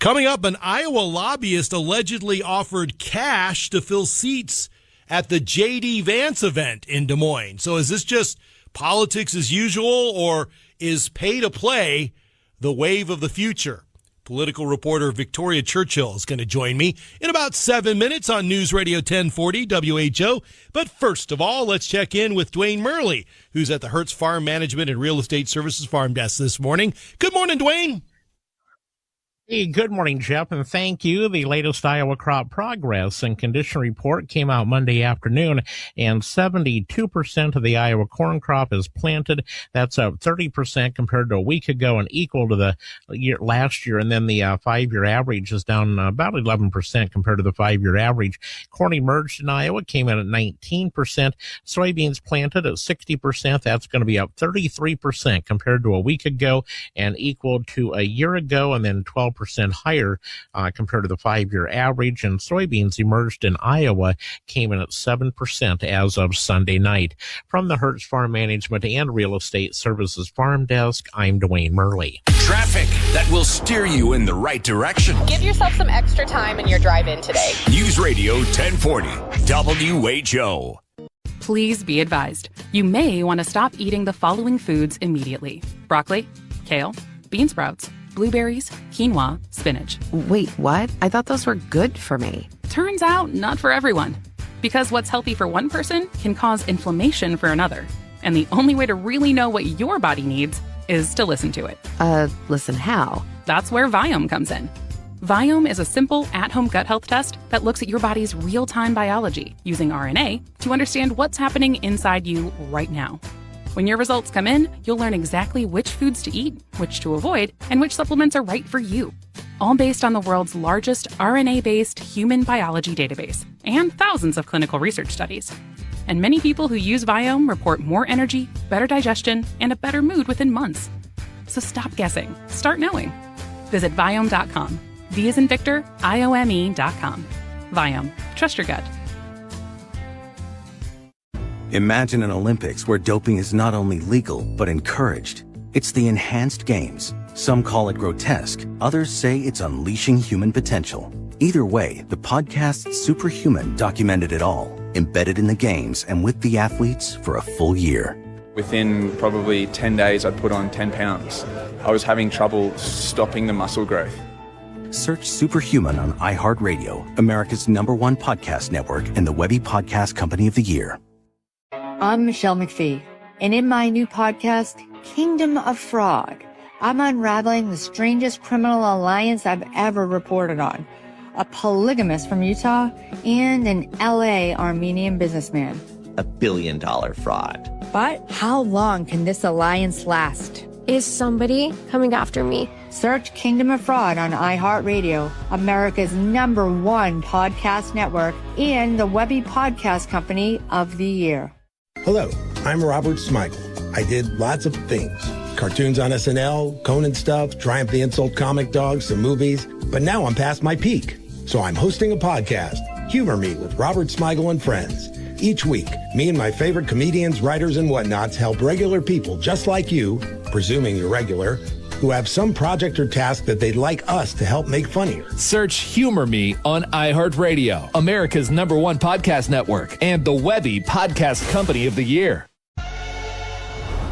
Coming up, an Iowa lobbyist allegedly offered cash to fill seats at the J.D. Vance event in Des Moines. So is this just politics as usual, or is pay to play the wave of the future? Political reporter Victoria Churchill is going to join me in about 7 minutes on Newsradio 1040 WHO. But first of all, let's check in with Dwayne Murley, who's at the Hertz Farm Management and Real Estate Services Farm Desk this morning. Good morning, Dwayne. Hey, good morning, Jeff, and thank you. The latest Iowa crop progress and condition report came out Monday afternoon, and 72% of the Iowa corn crop is planted. That's up 30% compared to a week ago and equal to the last year. And then the 5-year average is down about 11% compared to the 5-year average. Corn emerged in Iowa, came in at 19%. Soybeans planted at 60%. That's going to be up 33% compared to a week ago and equal to a year ago, and then 12% higher compared to the 5-year average. And soybeans emerged in Iowa came in at 7% as of Sunday night. From the Hertz Farm Management and Real Estate Services Farm Desk, I'm Dwayne Murley. Traffic that will steer you in the right direction. Give yourself some extra time in your drive-in today. Newsradio 1040 WHO. Please be advised. You may want to stop eating the following foods immediately: broccoli, kale, bean sprouts, blueberries, quinoa, spinach. Wait, what? I thought those were good for me. Turns out, not for everyone. Because what's healthy for one person can cause inflammation for another. And the only way to really know what your body needs is to listen to it. Listen how? That's where Viome comes in. Viome is a simple, at-home gut health test that looks at your body's real-time biology using RNA to understand what's happening inside you right now. When your results come in, you'll learn exactly which foods to eat, which to avoid, and which supplements are right for you. All based on the world's largest RNA-based human biology database and thousands of clinical research studies. And many people who use Viome report more energy, better digestion, and a better mood within months. So stop guessing. Start knowing. Visit Viome.com. V as in Victor, IOME.com. Viome. Trust your gut. Imagine an Olympics where doping is not only legal, but encouraged. It's the enhanced games. Some call it grotesque. Others say it's unleashing human potential. Either way, the podcast Superhuman documented it all, embedded in the games and with the athletes for a full year. Within probably 10 days, I'd put on 10 pounds. I was having trouble stopping the muscle growth. Search Superhuman on iHeartRadio, America's #1 podcast network and the Webby Podcast Company of the Year. I'm Michelle McPhee, and in my new podcast, Kingdom of Fraud, I'm unraveling the strangest criminal alliance I've ever reported on. A polygamist from Utah and an LA Armenian businessman. $1 billion fraud. But how long can this alliance last? Is somebody coming after me? Search Kingdom of Fraud on iHeartRadio, America's #1 podcast network, and the Webby Podcast Company of the Year. Hello, I'm Robert Smigel. I did lots of things. Cartoons on SNL, Conan stuff, Triumph the Insult comic dogs, some movies. But now I'm past my peak. So I'm hosting a podcast, Humor Me with Robert Smigel and Friends. Each week, me and my favorite comedians, writers, and whatnots help regular people just like you, presuming you're regular, who have some project or task that they'd like us to help make funnier. Search Humor Me on iHeartRadio, America's #1 podcast network, and the Webby Podcast Company of the Year.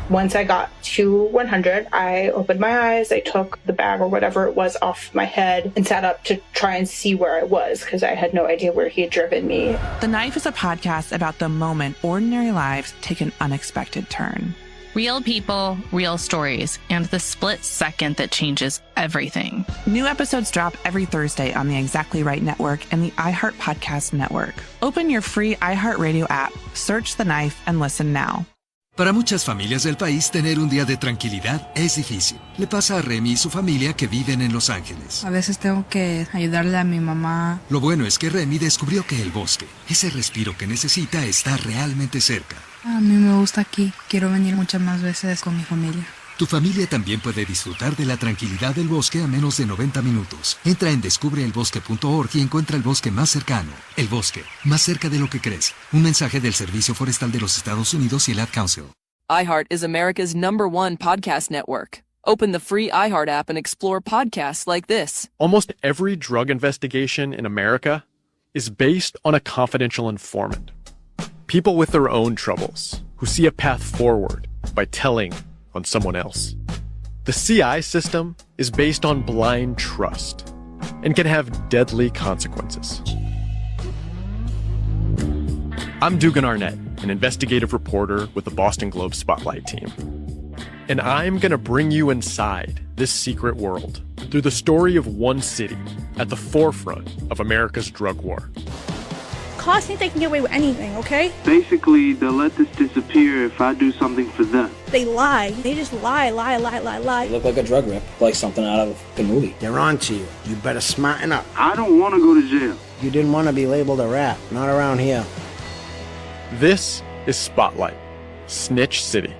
Once I got to 100, I opened my eyes, I took the bag or whatever it was off my head and sat up to try and see where I was because I had no idea where he had driven me. The Knife is a podcast about the moment ordinary lives take an unexpected turn. Real people, real stories, and the split second that changes everything. New episodes drop every Thursday on the Exactly Right Network and the iHeart Podcast Network. Open your free iHeartRadio app, search The Knife, and listen now. Para muchas familias del país, tener un día de tranquilidad es difícil. Le pasa a Remy y su familia que viven en Los Ángeles. A veces tengo que ayudarle a mi mamá. Lo bueno es que Remy descubrió que el bosque, ese respiro que necesita, está realmente cerca. A mí me gusta aquí. Quiero venir muchas más veces con mi familia. Tu familia también puede disfrutar de la tranquilidad del bosque a menos de 90 minutos. Entra en descubreelbosque.org y encuentra el bosque más cercano. El bosque, más cerca de lo que crees. Un mensaje del Servicio Forestal de los Estados Unidos y el Ad Council. iHeart is America's #1 podcast network. Open the free iHeart app and explore podcasts like this. Almost every drug investigation in America is based on a confidential informant. People with their own troubles who see a path forward by telling on someone else. The CI system is based on blind trust and can have deadly consequences. I'm Dugan Arnett, an investigative reporter with the Boston Globe Spotlight team. And I'm going to bring you inside this secret world through the story of one city at the forefront of America's drug war. Cops think they can get away with anything, okay? Basically, they'll let this disappear if I do something for them. They lie. They just lie. You look like a drug rip, like something out of the movie. They're on to you. You better smarten up. I don't want to go to jail. You didn't want to be labeled a rat. Not around here. This is Spotlight, Snitch City,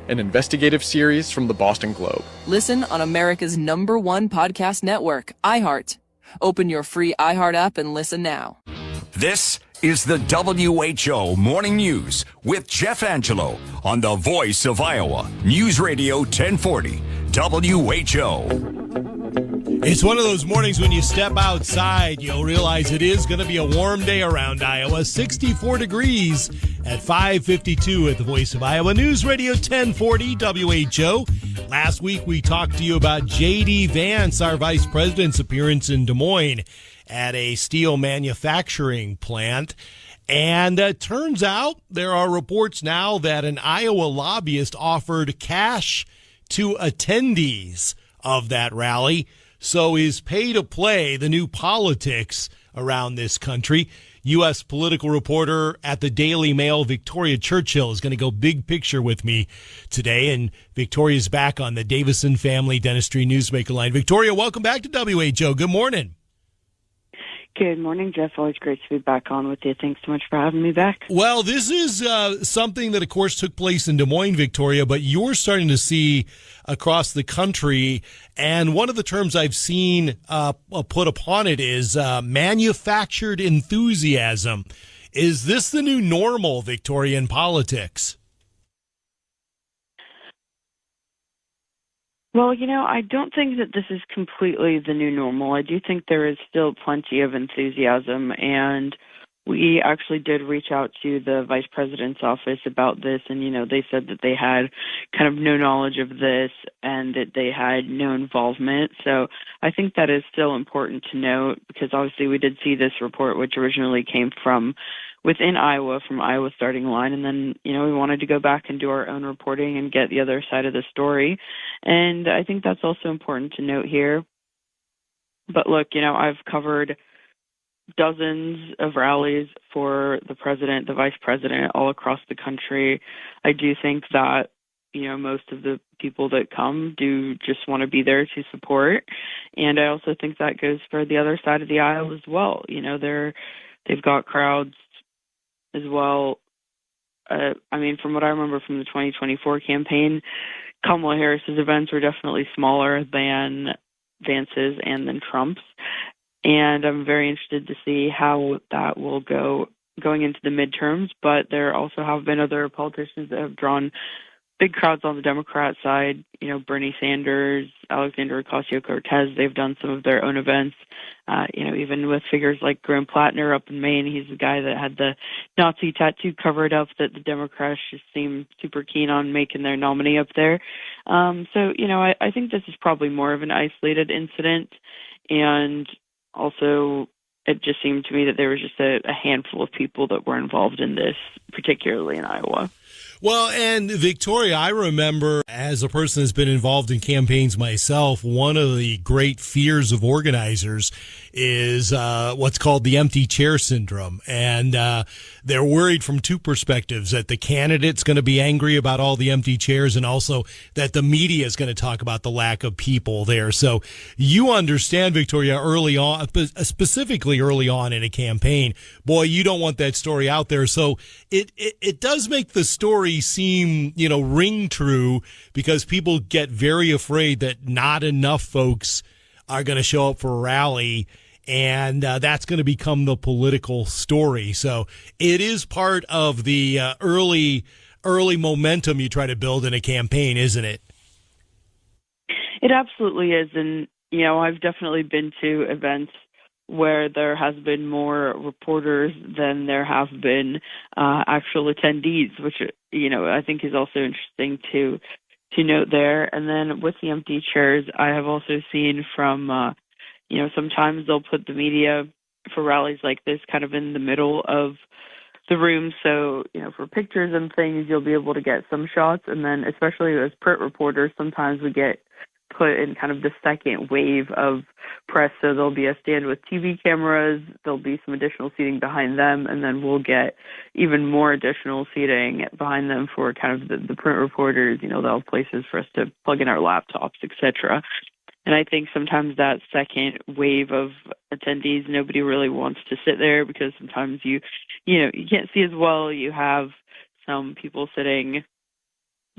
an investigative series from the Boston Globe. Listen on America's #1 podcast network, iHeart. Open your free iHeart app and listen now. This is the WHO Morning News with Jeff Angelo on the Voice of Iowa, Newsradio 1040, WHO. It's one of those mornings when you step outside, you'll realize it is going to be a warm day around Iowa. 64 degrees at 5:52 at the Voice of Iowa, Newsradio 1040, WHO. Last week we talked to you about J.D. Vance, our vice president's appearance in Des Moines at a steel manufacturing plant. And it turns out there are reports now that an Iowa lobbyist offered cash to attendees of that rally. So is pay to play the new politics around this country? U.S. political reporter at the Daily Mail, Victoria Churchill, is going to go big picture with me today. And Victoria's back on the Davison Family Dentistry Newsmaker line. Victoria, welcome back to WHO. Good morning. Good morning, Jeff. Always great to be back on with you. Thanks so much for having me back. Well, this is something that, of course, took place in Des Moines, Victoria, but you're starting to see across the country. And one of the terms I've seen put upon it is manufactured enthusiasm. Is this the new normal, Victoria, in politics? Well, I don't think that this is completely the new normal. I do think there is still plenty of enthusiasm, and we actually did reach out to the vice president's office about this, and, they said that they had kind of no knowledge of this and that they had no involvement. So I think that is still important to note, because obviously we did see this report, which originally came from within Iowa, from Iowa Starting Line, and then, we wanted to go back and do our own reporting and get the other side of the story. And I think that's also important to note here. But look, I've covered dozens of rallies for the president, the vice president, all across the country. I do think that, most of the people that come do just want to be there to support. And I also think that goes for the other side of the aisle as well. They've got crowds as well. From what I remember from the 2024 campaign, Kamala Harris's events were definitely smaller than Vance's and then Trump's. And I'm very interested to see how that will go going into the midterms. But there also have been other politicians that have drawn big crowds on the Democrat side. Bernie Sanders, Alexandria Ocasio-Cortez, they've done some of their own events. Even with figures like Graham Plattner up in Maine, he's the guy that had the Nazi tattoo covered up that the Democrats just seem super keen on making their nominee up there. I think this is probably more of an isolated incident. And also, it just seemed to me that there was just a handful of people that were involved in this, particularly in Iowa. Well, and Victoria, I remember as a person that's been involved in campaigns myself, one of the great fears of organizers is what's called the empty chair syndrome. And they're worried from two perspectives, that the candidate's going to be angry about all the empty chairs and also that the media is going to talk about the lack of people there. So you understand, Victoria, early on, specifically early on in a campaign, boy, you don't want that story out there. So it does make the story seem, ring true, because people get very afraid that not enough folks are going to show up for a rally, and that's going to become the political story. So it is part of the early momentum you try to build in a campaign, isn't it? It absolutely is. And, I've definitely been to events where there has been more reporters than there have been actual attendees, which, I think is also interesting to note there. And then with the empty chairs, I have also seen from, sometimes they'll put the media for rallies like this kind of in the middle of the room. So, for pictures and things, you'll be able to get some shots. And then especially as print reporters, sometimes we get put in kind of the second wave of press. So there'll be a stand with TV cameras, there'll be some additional seating behind them, and then we'll get even more additional seating behind them for kind of the print reporters. They'll have places for us to plug in our laptops, etc. And I think sometimes that second wave of attendees, nobody really wants to sit there because sometimes you can't see as well. You have some people sitting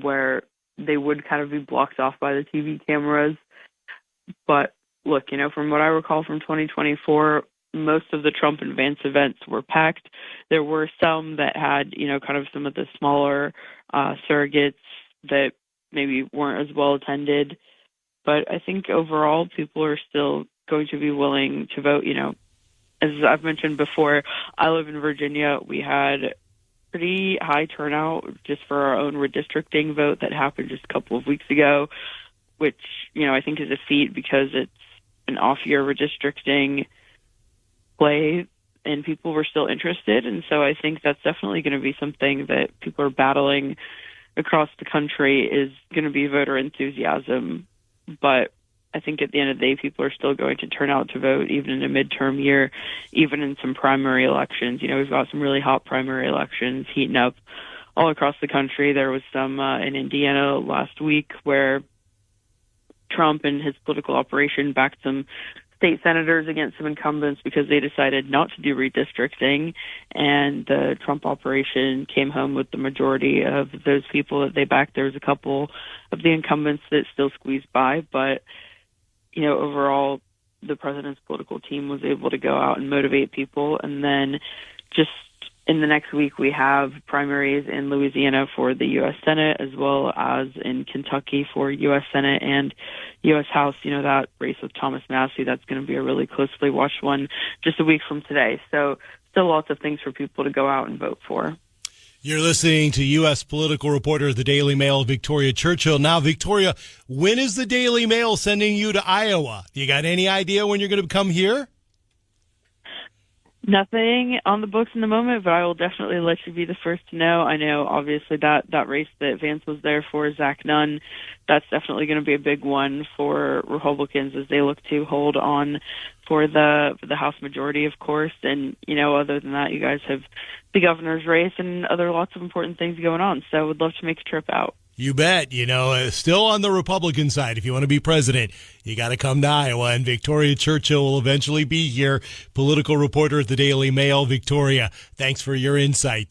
where they would kind of be blocked off by the TV cameras. But look, from what I recall from 2024, most of the Trump and Vance events were packed. There were some that had, kind of some of the smaller surrogates that maybe weren't as well attended. But I think overall people are still going to be willing to vote. As I've mentioned before, I live in Virginia. We had pretty high turnout just for our own redistricting vote that happened just a couple of weeks ago, which, I think is a feat because it's an off-year redistricting play and people were still interested. And so I think that's definitely going to be something that people are battling across the country is going to be voter enthusiasm. But I think at the end of the day, people are still going to turn out to vote, even in a midterm year, even in some primary elections. We've got some really hot primary elections heating up all across the country. There was some in Indiana last week where Trump and his political operation backed some state senators against some incumbents because they decided not to do redistricting, and the Trump operation came home with the majority of those people that they backed. There was a couple of the incumbents that still squeezed by, but overall, the president's political team was able to go out and motivate people. And then just in the next week, we have primaries in Louisiana for the U.S. Senate, as well as in Kentucky for U.S. Senate and U.S. House. That race with Thomas Massie, that's going to be a really closely watched one just a week from today. So still lots of things for people to go out and vote for. You're listening to U.S. political reporter of the Daily Mail, Victoria Churchill. Now, Victoria, when is the Daily Mail sending you to Iowa? You got any idea when you're going to come here? Nothing on the books in the moment, but I will definitely let you be the first to know. I know, obviously, that race that Vance was there for, Zach Nunn, that's definitely going to be a big one for Republicans as they look to hold on for the House majority, of course. And, other than that, you guys have the governor's race and other lots of important things going on. So I would love to make a trip out. You bet. Still on the Republican side, if you want to be president, you got to come to Iowa, and Victoria Churchill will eventually be here, political reporter at the Daily Mail. Victoria, thanks for your insight.